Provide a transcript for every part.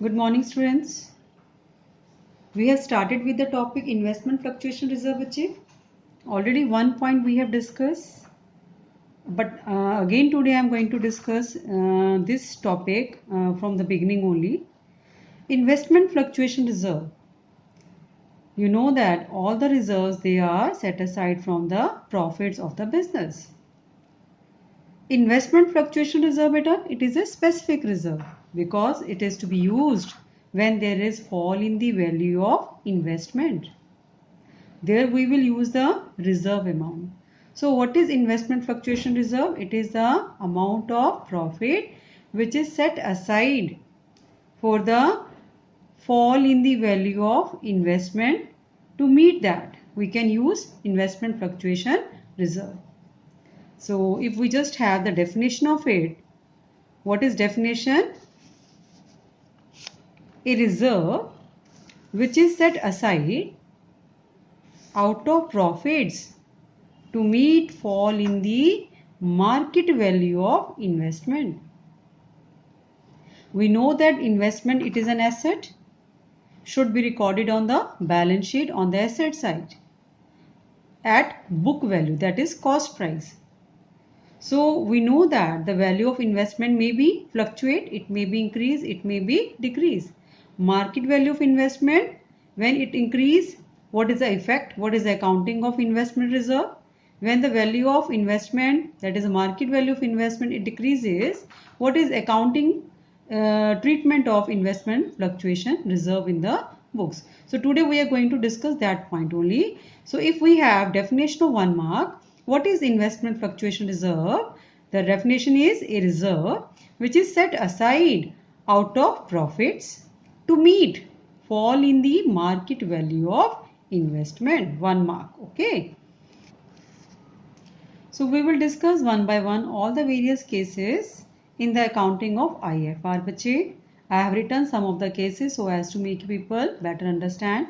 Good morning, students. We have started with the topic investment fluctuation reserve achieve. Already one point we have discussed, but again today I am going to discuss this topic from the beginning only. Investment fluctuation reserve. You know that all the reserves they are set aside from the profits of the business. Investment fluctuation reserve beta, it is a specific reserve because it is to be used when there is fall in the value of investment. There we will use the reserve amount. So what is investment fluctuation reserve? It is the amount of profit which is set aside for the fall in the value of investment. To meet that, we can use investment fluctuation reserve. So if we just have the definition of it, what is definition? A reserve which is set aside out of profits to meet fall in the market value of investment. We know that investment, it is an asset, should be recorded on the balance sheet on the asset side at book value, that is cost price. So we know that the value of investment may be fluctuate, it may be increase, it may be decrease. Market value of investment, when it increase, what is the effect? What is the accounting of investment reserve? When the value of investment, that is the market value of investment, it decreases, what is accounting treatment of investment fluctuation reserve in the books? So today we are going to discuss that point only. So if we have definition of 1 mark, what is investment fluctuation reserve? The definition is a reserve which is set aside out of profits to meet fall in the market value of investment. 1 mark. Okay. So we will discuss one by one all the various cases in the accounting of IFR. बच्चे, I have written some of the cases so as to make people better understand.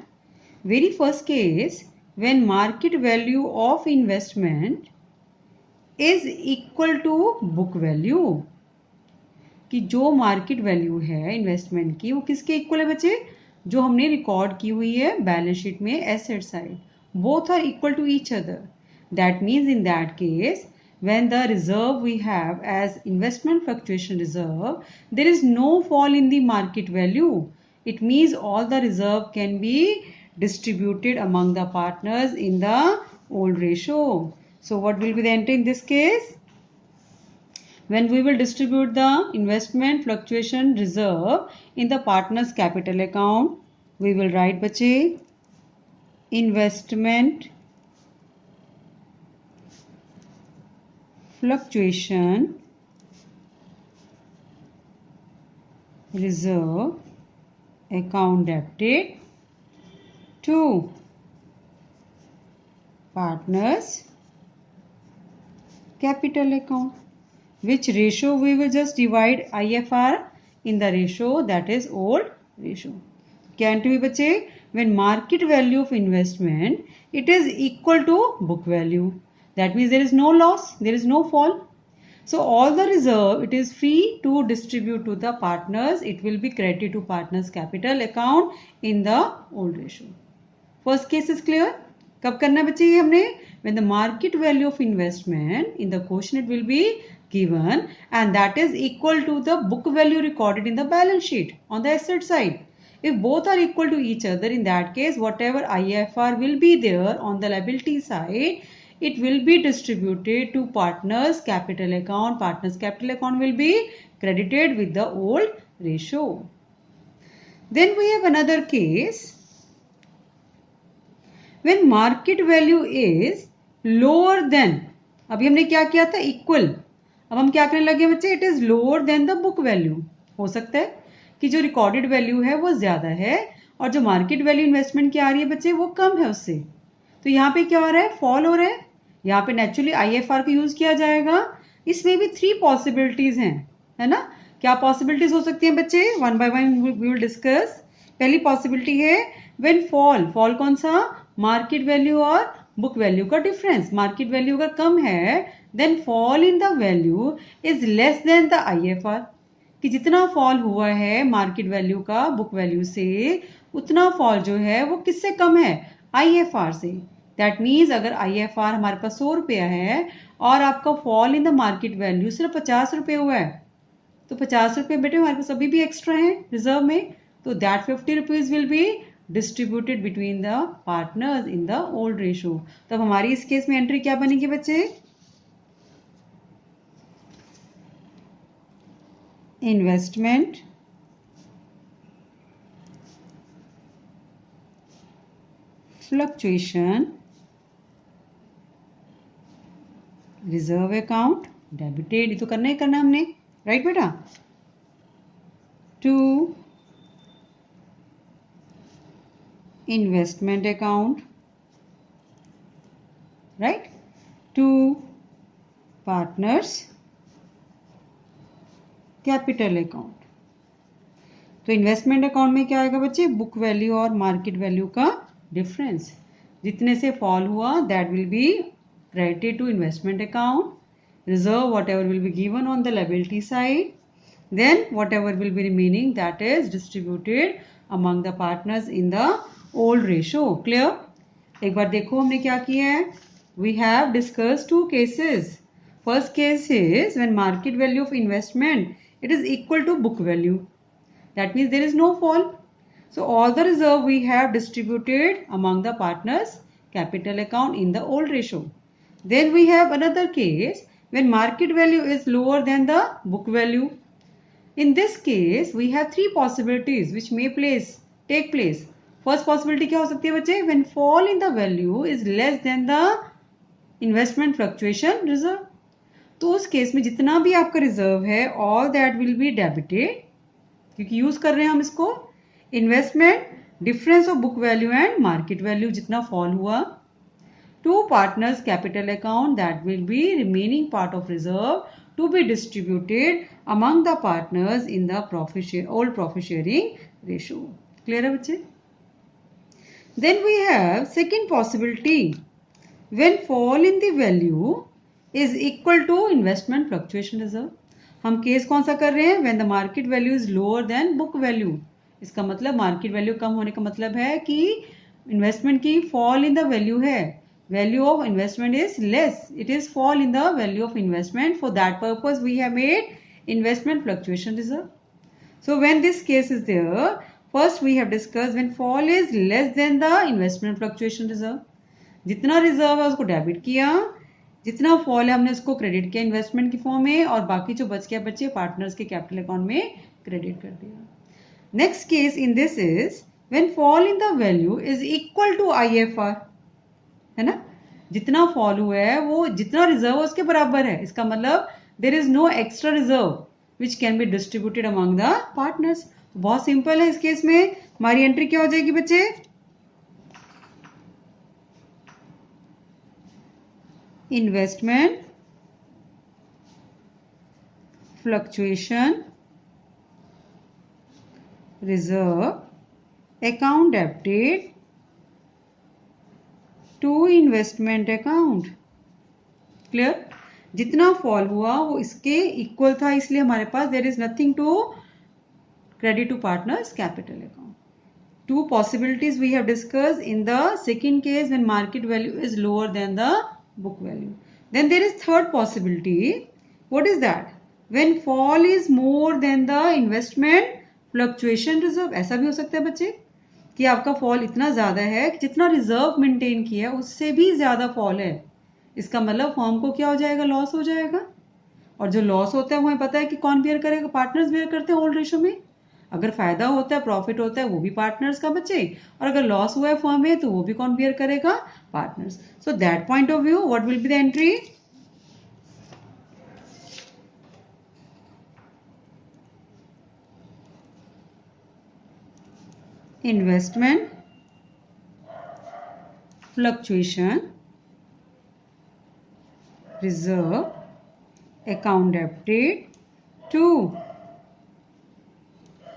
Very first case, when market value of investment is equal to book value, कि जो market value है investment की वो किसके equal है बच्चे? जो हमने रिकॉर्ड की हुई है बैलेंस शीट में asset side, both are equal to each other. That means in that case, when the reserve we have as investment fluctuation reserve, there is no fall in the market value. It means all the reserve can be distributed among the partners in the old ratio. So what will be the entry in this case? When we will distribute the investment fluctuation reserve in the partners capital account, we will write बच्चे investment fluctuation reserve account debited to partners capital account. Which ratio we will just divide IFR in the ratio that is old ratio. क्या entry बच्चे? When market value of investment it is equal to book value, that means there is no loss, there is no fall. So all the reserve it is free to distribute to the partners. It will be credited to partners capital account in the old ratio. First case is clear. कब करना बच्चे ये हमने? When the market value of investment in the quotient it will be given and that is equal to the book value recorded in the balance sheet on the asset side. If both are equal to each other, in that case whatever IFR will be there on the liability side, it will be distributed to partners capital account. Partners capital account will be credited with the old ratio. Then we have another case when market value is lower than, अभी हमने क्या किया था? Equal. अब हम क्या करने लगे बच्चे? It is lower than the book value. हो सकता है कि जो रिकॉर्डेड वैल्यू है वो ज्यादा है और जो मार्केट वैल्यू इन्वेस्टमेंट की आ रही है बच्चे वो कम है उससे. तो यहाँ पे क्या हो रहा है? फॉल हो रहा है. यहाँ पे नेचुरली IFR का यूज किया जाएगा. इसमें भी 3 पॉसिबिलिटीज हैं, है ना? क्या पॉसिबिलिटीज हो सकती हैं बच्चे? One by one we will discuss. पहली पॉसिबिलिटी है व्हेन फॉल. फॉल कौन सा? मार्केट वैल्यू और बुक वैल्यू का डिफरेंस. मार्केट वैल्यू अगर कम है then fall in the value is less than the IFR. कि जितना फॉल हुआ है मार्केट वैल्यू का बुक वैल्यू से, उतना फॉल जो है वो किससे कम है, IFR से। दैट मीन्स अगर IFR हमारे पास 100 रुपया है और आपका fall in the market value सिर्फ 50 रुपये हुआ है, तो 50 रुपये बेटे हमारे पास अभी भी एक्स्ट्रा है रिजर्व में, तो that 50 rupees will be distributed between the partners in the old ratio. तब हमारी इस केस में एंट्री क्या बनेगी बच्चे, investment fluctuation reserve account debited, ये तो करना ही करना हमने, राइट बेटा, to investment account, right, to partners capital account. तो इन्वेस्टमेंट अकाउंट में क्या आएगा बच्चे, बुक वैल्यू और मार्केट वैल्यू का डिफरेंस, जितने से फॉल हुआ that will be credited to investment account, reserve whatever will be given on the liability side, then whatever will be remaining that is distributed among the partners in the old ratio. Clear? एक बार देखो हमने क्या किया है, we have discussed two cases. First case is when market value of investment it is equal to book value, that means there is no fall, so all the reserve we have distributed among the partners capital account in the old ratio. Then we have another case when market value is lower than the book value. In this case, we have three possibilities which may take place. First possibility क्या हो सकती है बच्चे, when fall in the value is less than the investment fluctuation reserve. तो उस case में जितना भी आपका रिजर्व है all that will be debited, क्योंकि यूज कर रहे हैं हम इसको, investment difference of book value and market value जितना फॉल हुआ, to partners capital account that will be remaining part of reserve to be distributed among the partners in the old profit sharing ratio. Clear है बच्चे? Then we have second possibility when fall in the value is equal to investment fluctuation reserve. हम case कौन सा कर रहे हैं, when the market value is lower than book value. इसका मतलब मार्केट वैल्यू कम होने का मतलब है कि इन्वेस्टमेंट की फॉल इन द वैल्यू है, value of investment is less, it is fall in the value of investment, for that purpose we have made investment fluctuation reserve. So when this case is there, first we have discussed when fall is less than the investment fluctuation reserve, जितना reserve है उसको debit किया, जितना fall है हमने उसको credit किया investment की फॉर्म में, और बाकी जो बच गया बच्चे पार्टनर्स के कैपिटल अकाउंट में क्रेडिट कर दिया। Next case in this is when fall in the value is equal to IFR, है ना, जितना फॉल हुआ है वो जितना रिजर्व है उसके बराबर है, इसका मतलब there is no extra reserve which can be distributed among the partners. बहुत सिंपल है, इस केस में हमारी एंट्री क्या हो जाएगी बच्चे, investment fluctuation reserve account debited to investment account. Clear, जितना फॉल हुआ वो इसके इक्वल था, इसलिए हमारे पास there is nothing to credit to partners capital account. Two possibilities we have discussed in the second case when market value is lower than the book value. Then there is third possibility, what is that, when fall is more than the investment fluctuation reserve. ऐसा भी हो सकता है बच्चे कि आपका fall इतना ज्यादा है कि जितना रिजर्व मेंटेन किया उससे भी ज्यादा फॉल है, इसका मतलब फॉर्म को क्या हो जाएगा, लॉस हो जाएगा, और जो लॉस होता है वो हमें पता है कि कौन बेयर करेगा, पार्टनर्स बेयर करते हैं ओल्ड रेशो में। अगर फायदा होता है प्रॉफिट होता है वो भी पार्टनर्स का बच्चे, और अगर लॉस हुआ है फॉर्म में तो वो भी कौन बेयर करेगा, partners. So that point of view what will be the entry, investment fluctuation reserve account debited to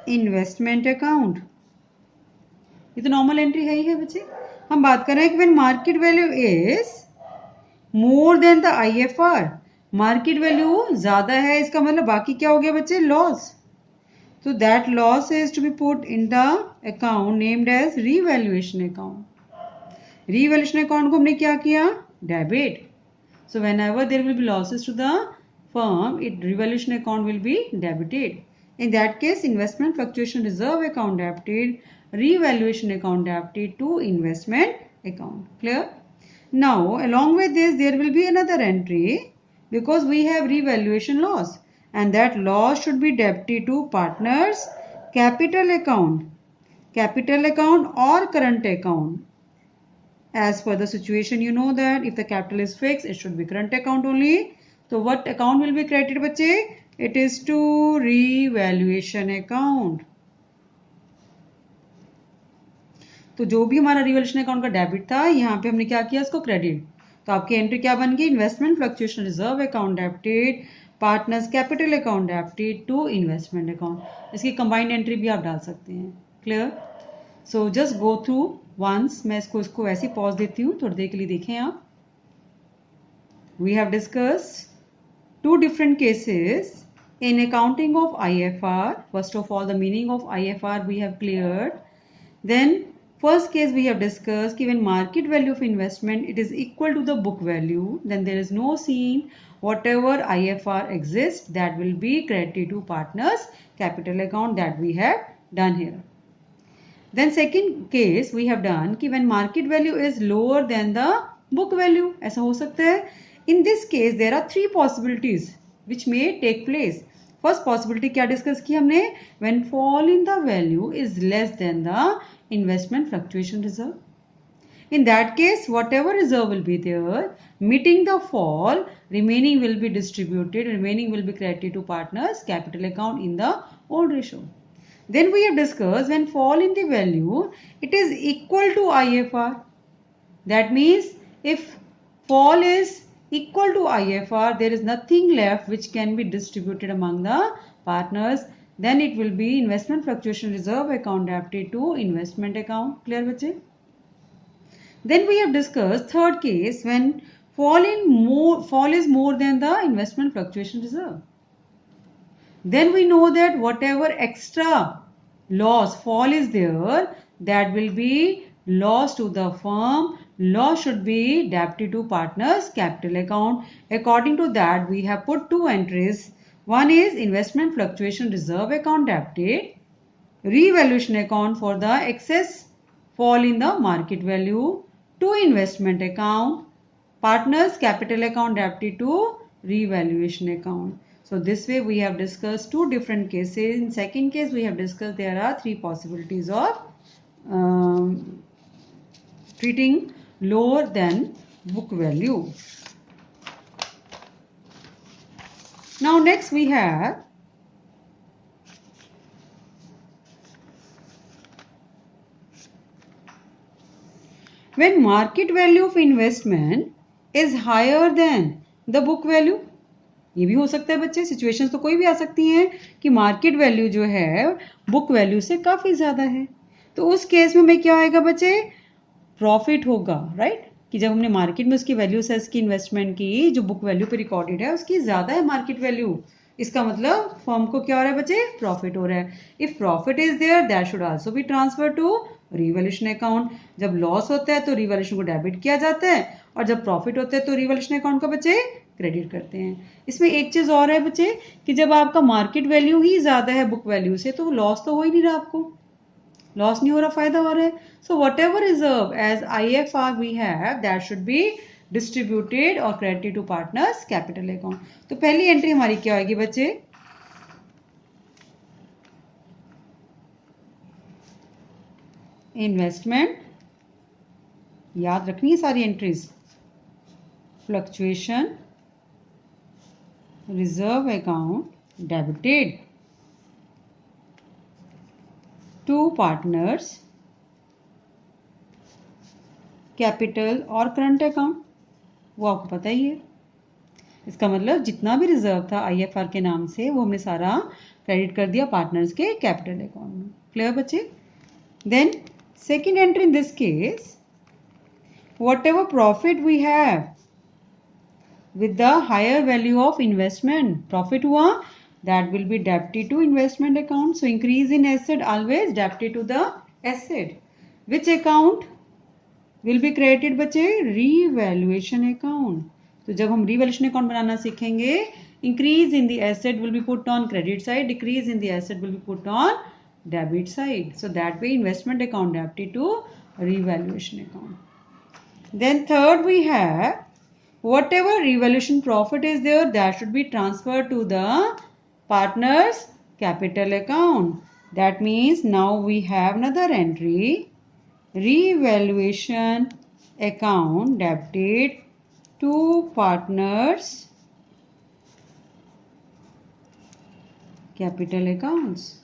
investment account. ये तो नॉर्मल एंट्री है ही है बच्चे। हम बात कर रहे हैं कि when market value is more than the IFR, market value ज्यादा है, इसका मतलब बाकी क्या हो गया बच्चे, loss. So that loss is to be put in the account named as revaluation account. Revaluation account को हमने क्या किया? Debit. So whenever there will be losses to the firm, revaluation account will be debited. In that case, investment fluctuation reserve account debited, revaluation account debited to investment account. Clear? Now, along with this, there will be another entry because we have revaluation loss, and that loss should be debited to partners capital account or current account. As per the situation, you know that if the capital is fixed, it should be current account only. So what account will be credited बच्चे? It is to revaluation account. तो जो भी हमारा revaluation account का debit था, यहाँ पे हमने क्या किया, इसको क्रेडिट. तो आपकी एंट्री क्या बन गई? Investment fluctuation reserve account debited, partners capital account debited to investment account. इसकी कंबाइंड एंट्री भी आप डाल सकते हैं. Clear? So just go through once. मैं इसको वैसे ही पॉज देती हूँ, थोड़ी देर के लिए देखें आप. We have discussed two different cases in accounting of IFR. First of all, the meaning of IFR we have cleared. Then first case we have discussed कि when market value of investment it is equal to the book value, then there is no scene. Whatever IFR exists, that will be credited to partners capital account that we have done here. Then second case we have done कि when market value is lower than the book value, ऐसा हो सकता है. In this case, there are three possibilities which may take place. First possibility क्या discuss की हमने? When fall in the value is less than the investment fluctuation reserve. In that case, whatever reserve will be there, meeting the fall, remaining will be distributed, remaining will be credited to partners capital account in the old ratio. Then we have discussed when fall in the value, it is equal to IFR. That means if fall is equal to IFR, there is nothing left which can be distributed among the partners. Then it will be investment fluctuation reserve account debited to investment account. Clear बच्चे? Then we have discussed third case when fall is more than the investment fluctuation reserve. Then we know that whatever extra loss fall is there, that will be loss to the firm. Loss should be debited to partners capital account. According to that, we have put two entries. One is investment fluctuation reserve account debited, revaluation account for the excess fall in the market value, to investment account, partners capital account debited to revaluation account. So this way we have discussed two different cases. In second case we have discussed there are three possibilities of treating lower than book value. Now next we have when market value of investment is higher than the book value. ये भी हो सकता है बच्चे, situations तो कोई भी आ सकती हैं कि मार्केट वैल्यू जो है बुक वैल्यू से काफ़ी ज़्यादा है. तो उस केस में हमें क्या आएगा बच्चे? प्रॉफिट होगा, राइट? कि जब हमने मार्केट में उसकी वैल्यू सेल्स की इन्वेस्टमेंट की, जो बुक वैल्यू पे रिकॉर्डेड है उसकी ज़्यादा है मार्केट वैल्यू, इसका मतलब फर्म को क्या हो रहा है बच्चे? प्रॉफिट हो रहा है. If profit is there, that should also be transfer to revaluation account. जब लॉस होता है तो रिवैल्यूएशन को डेबिट किया जाता है, और जब प्रॉफिट होता है तो रिवैल्यूएशन अकाउंट को बच्चे क्रेडिट करते हैं. इसमें एक चीज और है बच्चे कि जब आपका मार्केट वैल्यू ही ज्यादा है बुक वैल्यू से, तो लॉस तो हो ही नहीं रहा, आपको लॉस नहीं हो रहा, फायदा हो रहा है. So whatever reserve as IFR we have, that should be distributed और credited to partners capital account. तो पहली एंट्री हमारी क्या होगी बच्चे? इन्वेस्टमेंट, याद रखनी है सारी entries. Fluctuation reserve account debited to partners capital और करंट अकाउंट. वो आपको पता ही है. इसका मतलब जितना भी रिजर्व था IFR के नाम से, वो हमने सारा क्रेडिट कर दिया पार्टनर्स के कैपिटल अकाउंट में. क्लियर बच्चे? Then second entry in this case, whatever profit we have with the higher value of investment, profit हुआ that will be debited to investment account. So increase in asset always debited to the asset. Which account will be credited बच्चे? Revaluation account. तो जब हम revaluation account बनाना सीखेंगे, increase in the asset will be put on credit side, decrease in the asset will be put on debit side. So that way investment account debited to revaluation account. Then third we have whatever revaluation profit is there, that should be transferred to the partner's capital account. That means now we have another entry, revaluation account debited to partners capital accounts.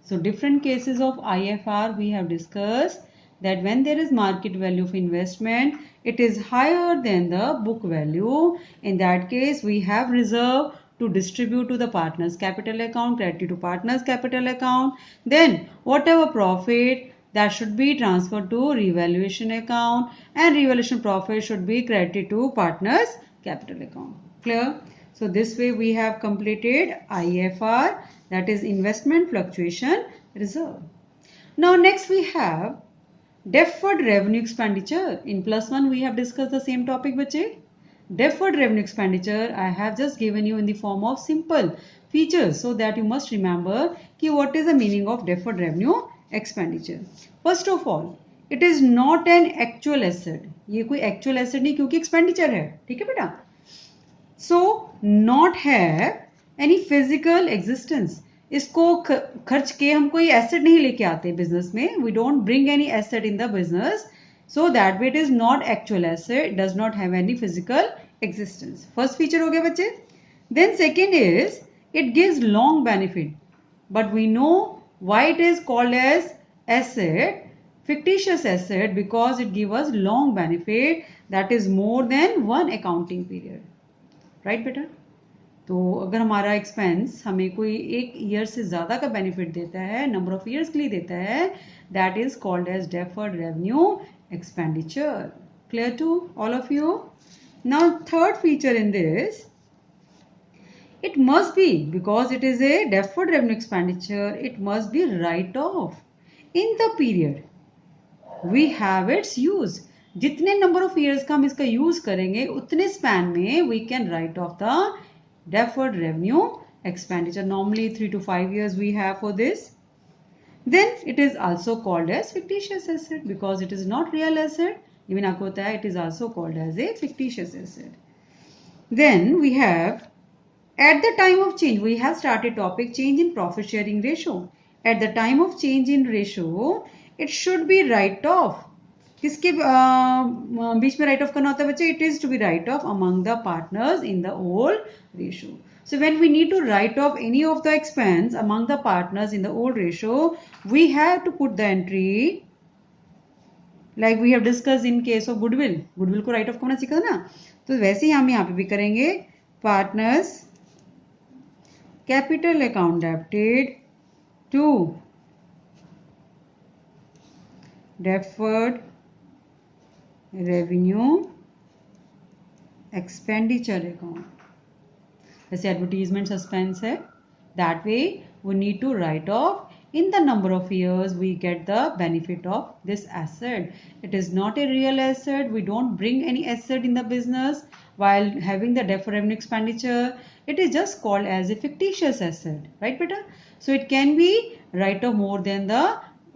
So different cases of IFR we have discussed, that when there is market value of investment, it is higher than the book value. In that case, we have reserve to distribute to the partners capital account, credit to partners capital account. Then whatever profit, that should be transferred to revaluation account, and revaluation profit should be credited to partners capital account. Clear? So this way we have completed IFR, that is investment fluctuation reserve. Now next we have deferred revenue expenditure. In +1 we have discussed the same topic bache. Deferred revenue expenditure I have just given you in the form of simple features, so that you must remember कि what is the meaning of deferred revenue expenditure. First of all, it is not an actual asset. ये कोई actual asset नहीं, क्योंकि expenditure है. ठीक है बेटा? So not have any physical existence. इसको खर्च के हम कोई एसेट नहीं लेके आते बिजनेस में. We don't bring any asset in the business, so that way it is not actual asset, does not have any physical existence. First feature हो गया बच्चे. Then second is it gives long benefit, but we know why it is called as asset, fictitious asset, because it gives us long benefit that is more than one accounting period. Right बेटा? तो अगर हमारा expense हमें कोई एक year से ज़्यादा का बेनिफिट देता है, नंबर ऑफ ईयर्स के लिए देता है, that is called as deferred revenue expenditure. Clear to all of you? Now third feature in this, it must be, because it is a deferred revenue expenditure, it must be write off in the period we have its use. जितने number of years का हम इसका use करेंगे, उतने span में we can write off the deferred revenue expenditure. Normally 3 to 5 years we have for this. Then it is also called as fictitious asset, because it is not real asset. Even आपको होता है, it is also called as a fictitious asset. Then we have, at the time of change, we have started topic change in profit sharing ratio. At the time of change in ratio, it should be write off. किसके बीच में right off करना होता है बच्चे? It is to be write off among the partners in the old ratio. So when we need to write off any of the expense among the partners in the old ratio, we have to put the entry like we have discuss in case of goodwill. Goodwill को write off करना सीखा ना, तो वैसे ही हम यहाँ पे भी करेंगे. Partners capital account debited to deferred revenue expenditure account. जैसे एडवर्टीजमेंट सस्पेंस है, that way we need to write off in the number of years we get the benefit of this asset. It is not a real asset. We don't bring any asset in the business while having the deferred revenue expenditure. It is just called as a fictitious asset, right beta? So it can be write off more than the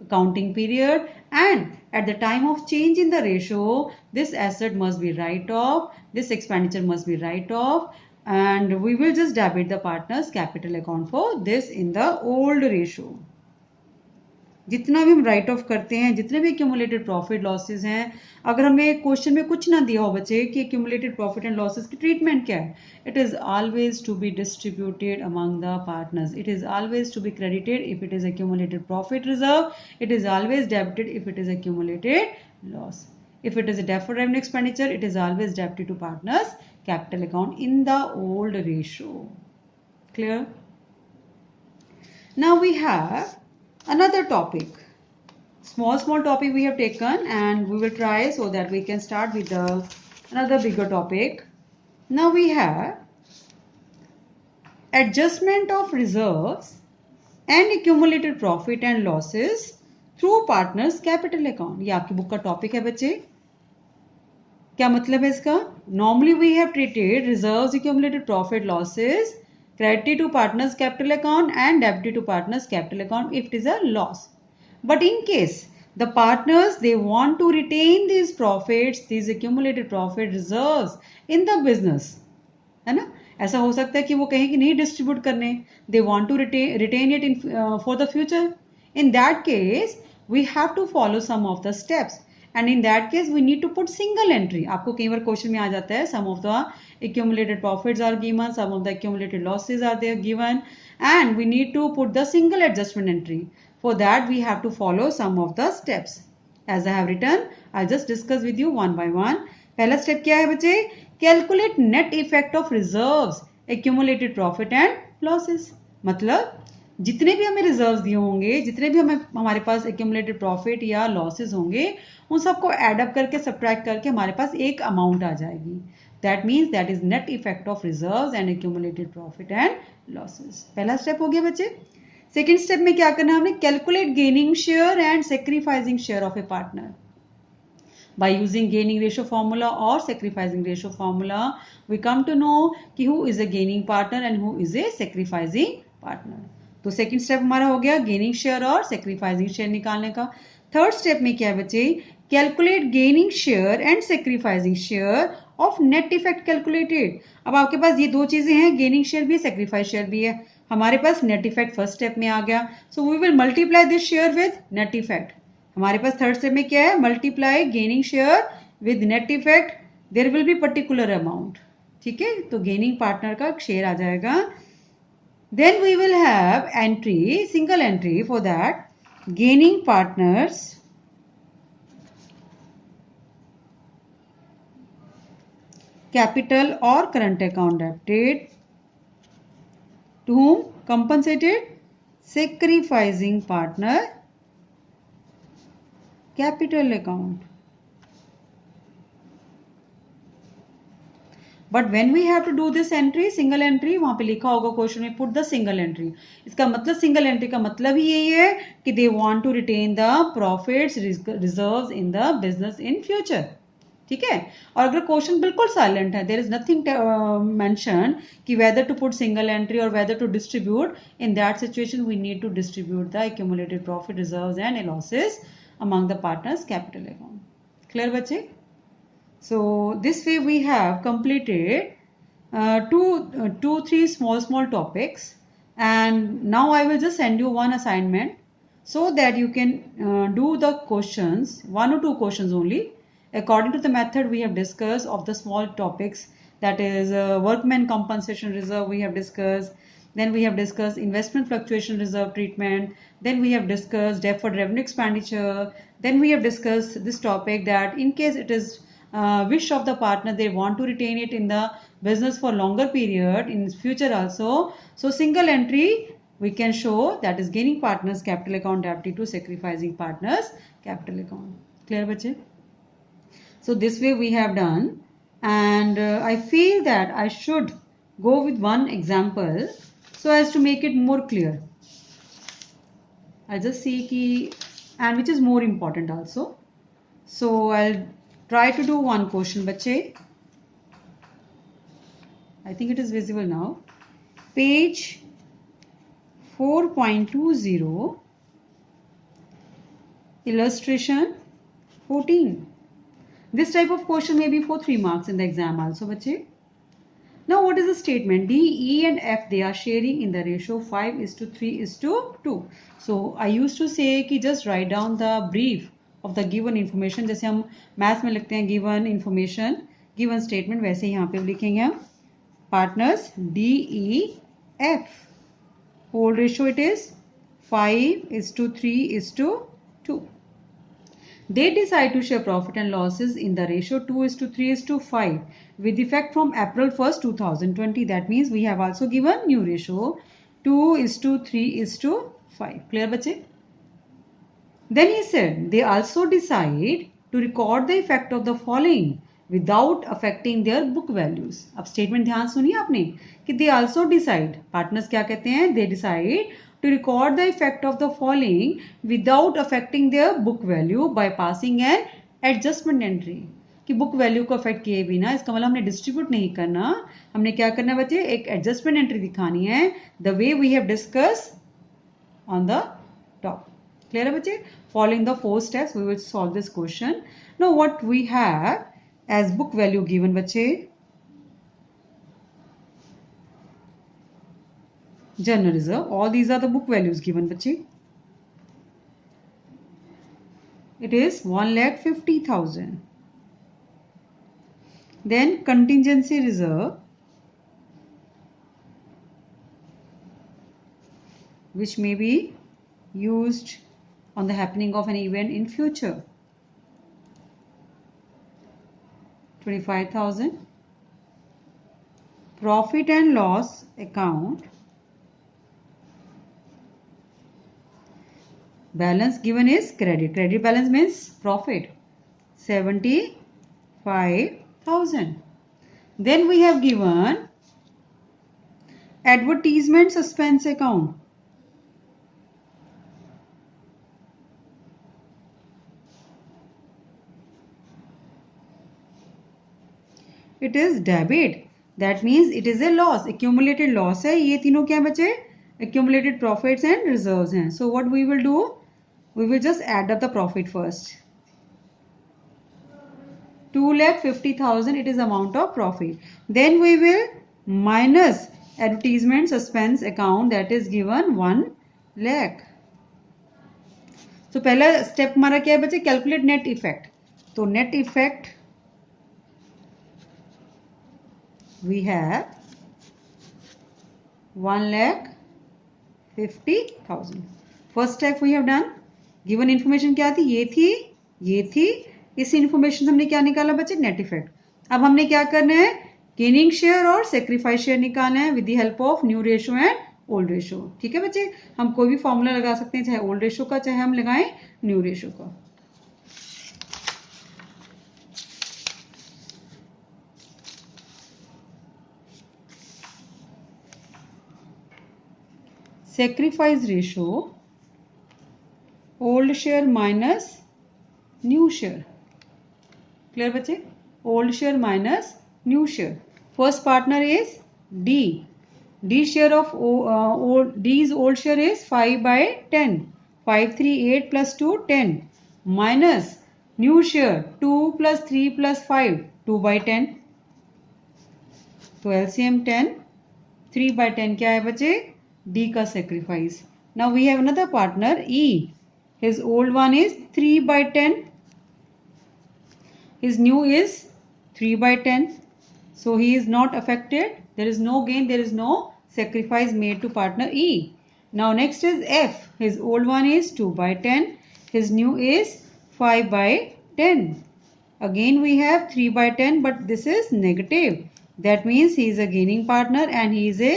accounting period, and at the time of change in the ratio, this asset must be write off, this expenditure must be write off, and we will just debit the partner's capital account for this in the old ratio. जितना भी हम right of करते हैं, जितने भी accumulated profit losses हैं, अगर हमें क्वेश्चन में कुछ ना दिया हो बच्चे कि एक्यूमुलेटेड प्रॉफिट एंड लॉसेस की ट्रीटमेंट क्या है, it is always to be distributed among the partners. It is always to be credited if it is accumulated profit reserve. It is always debited if it is accumulated loss. If it is a deferred revenue expenditure, it is always debited to partners capital account in the old ratio. Clear? Now we have another topic. Small topic we have taken, and we will try so that we can start with another bigger topic. Now we have adjustment of reserves and accumulated profit and losses through partners capital account. ये आपकी book का topic है बच्चे. क्या मतलब है इसका? Normally we have treated reserves, accumulated profit, losses credited to partners capital account and debited to partners capital account if it is a loss. But in case the partners they want to retain these profits, these accumulated profit reserves in the business, है ना? ऐसा हो सकता है कि वो कहें कि नहीं डिस्ट्रीब्यूट करने, they want to retain it in for the future. In that case we have to follow some of the steps and in that case we need to put single entry. आपको कई बार question में आ जाता है some of the accumulated profits are given, some of the accumulated losses are there given, and we need to put the single adjustment entry. For that we have to follow some of the steps as I have written. I'll just discuss with you one by one. पहला step क्या है बच्चे? Calculate net effect of reserves, accumulated profit and losses. मतलब जितने भी हमें reserves दिए होंगे, जितने भी हमारे पास एक्यूमुलेटेड प्रॉफिट या लॉसेस होंगे, उन सबको एडअप करके सब्ट्रैक्ट करके हमारे पास एक अमाउंट आ जाएगी. That means that is net effect of reserves and accumulated profit and losses. पहला स्टेप हो गया बच्चे. सेकेंड स्टेप में क्या करना है हमने? Calculate gaining share and sacrificing share of A partner. By using gaining ratio formula or sacrificing ratio formula, we come to know कि who is a gaining partner and who is a sacrificing partner. तो second step हमारा हो गया gaining share और sacrificing share निकालने का. Third step में क्या है बच्चे? Calculate gaining share and sacrificing share of net effect calculated. अब आपके पास ये दो चीजें हैं, गेनिंग शेयर भी है, सेक्रीफाइस शेयर भी है. हमारे पास नेट इफेक्ट फर्स्ट स्टेप में आ गया, so we will multiply this share with net effect. हमारे पास थर्ड स्टेप में क्या है? Multiply gaining share with net effect, there will be particular amount. ठीक है, तो गेनिंग पार्टनर का शेयर आ जाएगा. Then we will have entry, single entry for that. Gaining partners capital और current account debited to whom compensated sacrificing partner capital account. But when we have to do this entry, single entry, वहां पे लिखा होगा question में put the single entry. इसका मतलब single entry का मतलब ही यही है कि they want to retain the profits reserves in the business in future. ठीक है. और अगर क्वेश्चन बिल्कुल साइलेंट है, देयर इज नथिंग मेंशन कि whether to put single entry और whether to distribute, in that situation we need to distribute the accumulated profit reserves and losses among the partners capital account. Clear बच्चे? So this way we have completed three small topics, and now I will just send you one assignment so that you can do the questions, one or two questions only according to the method we have discussed of the small topics, that is workman compensation reserve we have discussed. Then we have discussed investment fluctuation reserve treatment. Then we have discussed deferred revenue expenditure. Then we have discussed this topic that in case it is wish of the partner, they want to retain it in the business for longer period in future also. So single entry we can show, that is gaining partners capital account debited to sacrificing partners capital account. Clear बच्चे? So this way we have done, and I feel that I should go with one example so as to make it more clear. I'll just see ki, and which is more important also. So I'll try to do one question bache. I think it is visible now. Page 4.20, illustration 14. This type of question may be for 3 marks in the exam also bache. Now what is the statement? D, E and F, they are sharing in the ratio 5:3:2. So I used to say कि just write down the brief of the given information. जैसे हम maths में लिखते हैं given information, given statement, वैसे यहाँ पे लिखेंगे हम. Partners D, E, F. Whole ratio it is 5:3:2. They decide to share profit and losses in the ratio 2:3:5 with effect from April 1st, 2020. That means we have also given new ratio 2:3:5. Clear बच्चे? Then he said they also decide to record the effect of the following without affecting their book values. अब statement ध्यान सुनिए आपने कि they also decide, partners क्या कहते हैं, they decide to record the effect of the following without affecting their book value by passing an adjustment entry. कि book value को अफेक्ट किए बिना, इसका मतलब हमने डिस्ट्रीब्यूट नहीं करना, हमने क्या करना बच्चे, एक एडजस्टमेंट एंट्री दिखानी है the way we have discuss on the top. Clear है बच्चे? Following the 4 steps, we will solve this question. Now what we have as book value given बच्चे? General reserve. All these are the book values given बच्चे. It is 1,50,000. Then contingency reserve, which may be used on the happening of an event in future, 25,000. Profit and loss account, balance given is credit. Credit balance means profit, 75,000. Then we have given advertisement suspense account. It is debit. That means it is a loss. Accumulated loss है. ये तीनों क्या बचे? Accumulated profits and reserves हैं. So what we will do? We will just add up the profit first. 2,50,000 it is amount of profit. Then we will minus advertisement suspense account, that is given 1 lakh. तो पहला step हमारा क्या है बच्चे, calculate net effect. तो net effect we have 1,50,000. First step we have done. Given information क्या थी, ये थी. इस इंफॉर्मेशन से हमने क्या निकाला बच्चे, नेट इफेक्ट. अब हमने क्या करना है, गेनिंग शेयर और सेक्रीफाइस शेयर निकालना है with the help of new ratio and old ratio. ठीक है बच्चे, हम कोई भी फॉर्मूला लगा सकते हैं, चाहे ओल्ड रेशो का, चाहे हम लगाएं न्यू रेशो का. Sacrifice ratio, old share minus new share. Clear बच्चे? Old share minus new share. First partner is D. D share of D's old share is 5/10. 5, 3, 8 plus 2, 10. Minus new share 2 plus 3 plus 5, 2/10. तो LCM 10. 3/10 क्या है बच्चे? D का sacrifice. Now we have another partner E. His old one is 3/10. His new is 3/10. So he is not affected. There is no gain. There is no sacrifice made to partner E. Now next is F. His old one is 2/10. His new is 5/10. Again we have 3/10, but this is negative. That means he is a gaining partner and he is a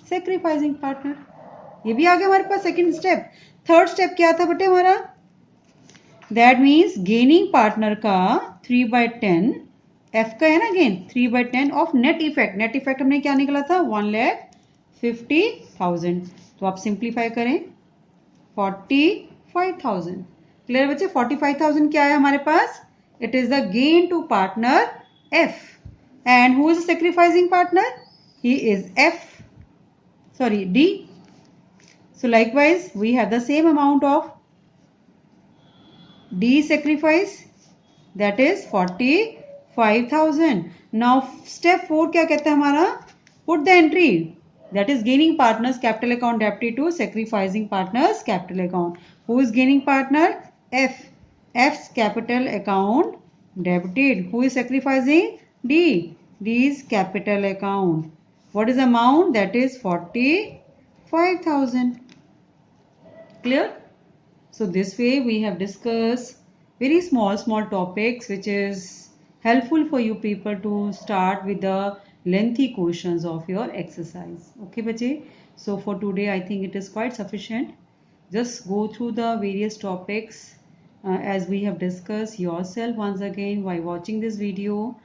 sacrificing partner. ये भी आ गया हमारे पास second step. Third step क्या था बेटे हमारा, that means gaining partner का 3/10, F का है ना gain, 3/10 of net effect. Net effect हमने क्या निकला था, 1,50,000. तो आप सिंप्लीफाई करें, 45,000. क्लियर बच्चे? 45,000 क्या है हमारे पास, it is the gain to partner F. And who is sacrificing partner, he is F, sorry D. So likewise we have the same amount of D sacrifice, that is 45,000. Now step 4 क्या कहता है हमारा, put the entry, that is gaining partners capital account debited to sacrificing partners capital account. Who is gaining partner, F. F's capital account debited. Who is sacrificing, D. D's capital account. What is the amount, that is 45,000. Clear? So this way we have discussed very small topics which is helpful for you people to start with the lengthy questions of your exercise. Okay bache? So for today I think it is quite sufficient. Just go through the various topics as we have discussed yourself once again while watching this video.